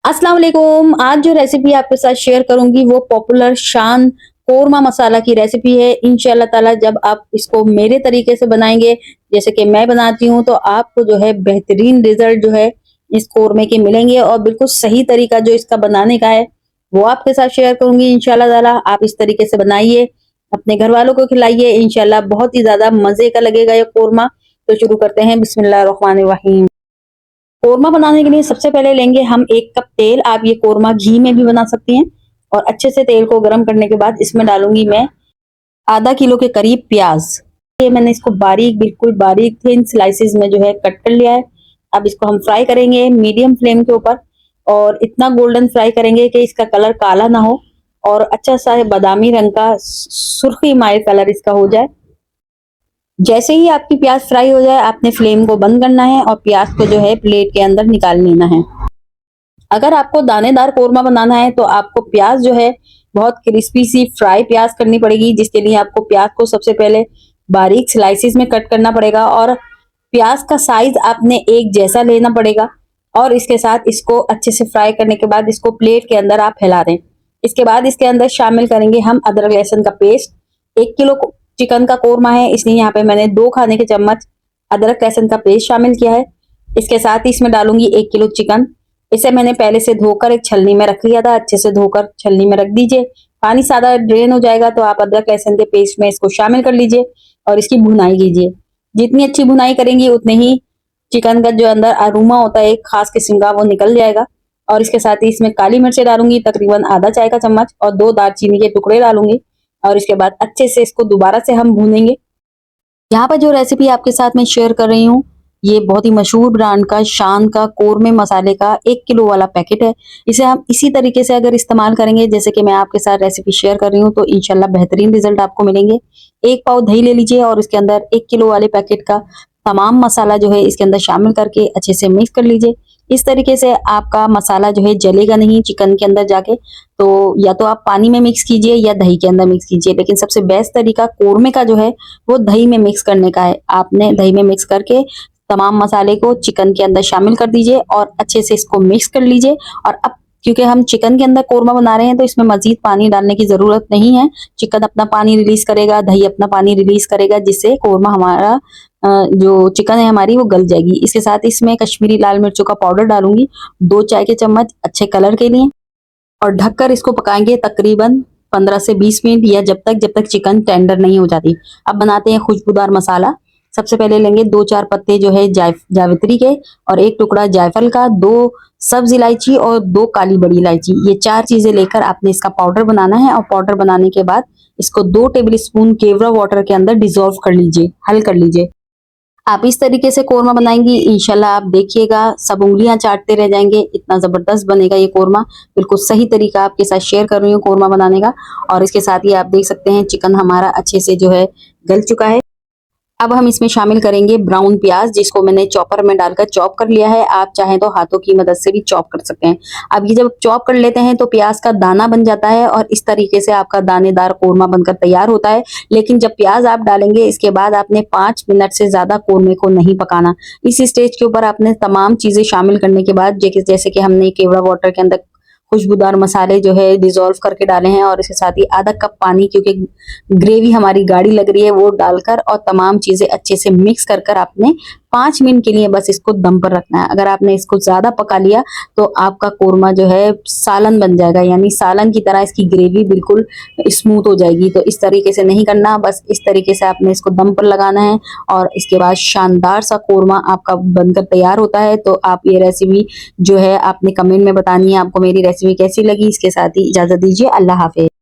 अस्सलाम वालेकुम। आज जो रेसिपी आपके साथ शेयर करूंगी वो पॉपुलर शान कोरमा मसाला की रेसिपी है। इंशाल्लाह ताला जब आप इसको मेरे तरीके से बनाएंगे जैसे कि मैं बनाती हूँ तो आपको जो है बेहतरीन रिजल्ट जो है इस कोरमे के मिलेंगे और बिल्कुल सही तरीका जो इसका बनाने का है वो आपके साथ शेयर करूंगी। इंशाल्लाह ताला आप इस तरीके से बनाइए, अपने घर वालों को खिलाइए, इंशाल्लाह बहुत ही ज्यादा मजे का लगेगा ये कोरमा। तो शुरू करते हैं, बिस्मिल्लाह रहमान रहीम। कोरमा बनाने के लिए सबसे पहले लेंगे हम 1 कप तेल। आप ये कोरमा घी में भी बना सकती हैं। और अच्छे से तेल को गर्म करने के बाद इसमें डालूंगी मैं आधा किलो के करीब प्याज। ये मैंने इसको बारीक, बिल्कुल बारीक थिन स्लाइसेस में जो है कट कर लिया है। अब इसको हम फ्राई करेंगे मीडियम फ्लेम के ऊपर और इतना गोल्डन फ्राई करेंगे कि इसका कलर काला ना हो और अच्छा सा बादामी रंग का सुर्खी माइल कलर इसका हो जाए। जैसे ही आपकी प्याज फ्राई हो जाए आपने फ्लेम को बंद करना है और प्याज को जो है प्लेट के अंदर निकाल लेना है। अगर आपको दानेदार कोरमा बनाना है तो आपको प्याज जो है बहुत क्रिस्पी सी फ्राई प्याज करनी पड़ेगी, जिसके लिए आपको प्याज को सबसे पहले बारीक स्लाइसिस में कट करना पड़ेगा और प्याज का साइज आपने एक जैसा लेना पड़ेगा। और इसके साथ इसको अच्छे से फ्राई करने के बाद इसको प्लेट के अंदर आप फैला दें। इसके बाद इसके अंदर शामिल करेंगे हम अदरक लहसुन का पेस्ट। 1 किलो चिकन का कोरमा है इसलिए यहाँ पे मैंने 2 खाने के चम्मच अदरक लहसुन का पेस्ट शामिल किया है। इसके साथ ही इसमें डालूंगी 1 किलो चिकन। इसे मैंने पहले से धोकर एक छलनी में रख लिया था, अच्छे से धोकर छलनी में रख दीजिए। पानी सादा ड्रेन हो जाएगा तो आप अदरक लहसुन के पेस्ट में इसको शामिल कर लीजिए और इसकी भुनाई कीजिए। जितनी अच्छी भुनाई करेंगी उतने ही चिकन का जो अंदर अरोमा होता है एक खास किस्म का वो निकल जाएगा। और इसके साथ ही इसमें काली मिर्चें डालूंगी तकरीबन आधा चाय का चम्मच और 2 दालचीनी के टुकड़े डालूंगी। और इसके बाद अच्छे से इसको दोबारा से हम भूनेंगे। यहाँ पर जो रेसिपी आपके साथ में शेयर कर रही हूँ ये बहुत ही मशहूर ब्रांड का शान का कोरमे मसाले का 1 किलो वाला पैकेट है। इसे हम इसी तरीके से अगर इस्तेमाल करेंगे जैसे कि मैं आपके साथ रेसिपी शेयर कर रही हूँ तो इंशाल्लाह बेहतरीन रिजल्ट आपको मिलेंगे। 1 पाव दही ले लीजिए और इसके अंदर 1 किलो वाले पैकेट का तमाम मसाला जो है इसके अंदर शामिल करके अच्छे से मिक्स कर लीजिए। इस तरीके से आपका मसाला जो है जलेगा नहीं चिकन के अंदर जाके। तो या तो आप पानी में मिक्स कीजिए या दही के अंदर मिक्स कीजिए, लेकिन सबसे बेस्ट तरीका कोरमे का जो है वो दही में मिक्स करने का है। आपने दही में मिक्स करके तमाम मसाले को चिकन के अंदर शामिल कर दीजिए और अच्छे से इसको मिक्स कर लीजिए। और अब क्योंकि हम चिकन के अंदर कोरमा बना रहे हैं तो इसमें मजीद पानी डालने की जरूरत नहीं है। चिकन अपना पानी रिलीज करेगा, दही अपना पानी रिलीज करेगा, जिससे कोरमा हमारा जो चिकन है हमारी वो गल जाएगी। इसके साथ इसमें कश्मीरी लाल मिर्चों का पाउडर डालूंगी 2 चाय के चम्मच अच्छे कलर के लिए। और ढककर इसको पकाएंगे तकरीबन 15 से 20 मिनट या जब तक चिकन टेंडर नहीं हो जाती। अब बनाते हैं खुशबूदार मसाला। सबसे पहले लेंगे 2-4 पत्ते जो है जावित्री के और 1 टुकड़ा जायफल का, 2 सब्ज इलायची और 2 काली बड़ी इलायची। ये 4 चीजें लेकर आपने इसका पाउडर बनाना है और पाउडर बनाने के बाद इसको 2 टेबल स्पून केवड़ा वाटर के अंदर डिजोल्व कर लीजिए, हल कर लीजिए। आप इस तरीके से कोरमा बनाएंगी इंशाल्लाह आप देखिएगा सब उंगलियां चाटते रह जाएंगे, इतना जबरदस्त बनेगा ये कोरमा। बिल्कुल सही तरीका आपके साथ शेयर कर रही हूँ कोरमा बनाने का। और इसके साथ ही आप देख सकते हैं चिकन हमारा अच्छे से जो है गल चुका है। अब हम इसमें शामिल करेंगे ब्राउन प्याज, जिसको मैंने चॉपर में डालकर चॉप कर लिया है। आप चाहें तो हाथों की मदद से भी चॉप कर सकते हैं। अब ये जब चॉप कर लेते हैं तो प्याज का दाना बन जाता है और इस तरीके से आपका दानेदार कोरमा बनकर तैयार होता है। लेकिन जब प्याज आप डालेंगे इसके बाद आपने 5 मिनट से ज्यादा कोरमे को नहीं पकाना। इस स्टेज के ऊपर आपने तमाम चीजें शामिल करने के बाद जैसे कि हमने केवड़ा वाटर के अंदर खुशबूदार मसाले जो है डिजोल्व करके डाले हैं और इसके साथ ही आधा कप पानी, क्योंकि ग्रेवी हमारी गाढ़ी लग रही है, वो डालकर और तमाम चीजें अच्छे से मिक्स कर कर आपने 5 मिनट के लिए बस इसको दम पर रखना है। अगर आपने इसको ज्यादा पका लिया तो आपका कोरमा जो है सालन बन जाएगा, यानी सालन की तरह इसकी ग्रेवी बिल्कुल स्मूथ हो जाएगी। तो इस तरीके से नहीं करना, बस इस तरीके से आपने इसको दम पर लगाना है और इसके बाद शानदार सा कोरमा आपका बनकर तैयार होता है। तो आप ये रेसिपी जो है आपने कमेंट में बतानी है आपको मेरी रेसिपी कैसी लगी। इसके साथ ही इजाजत दीजिए, अल्लाह हाफिज।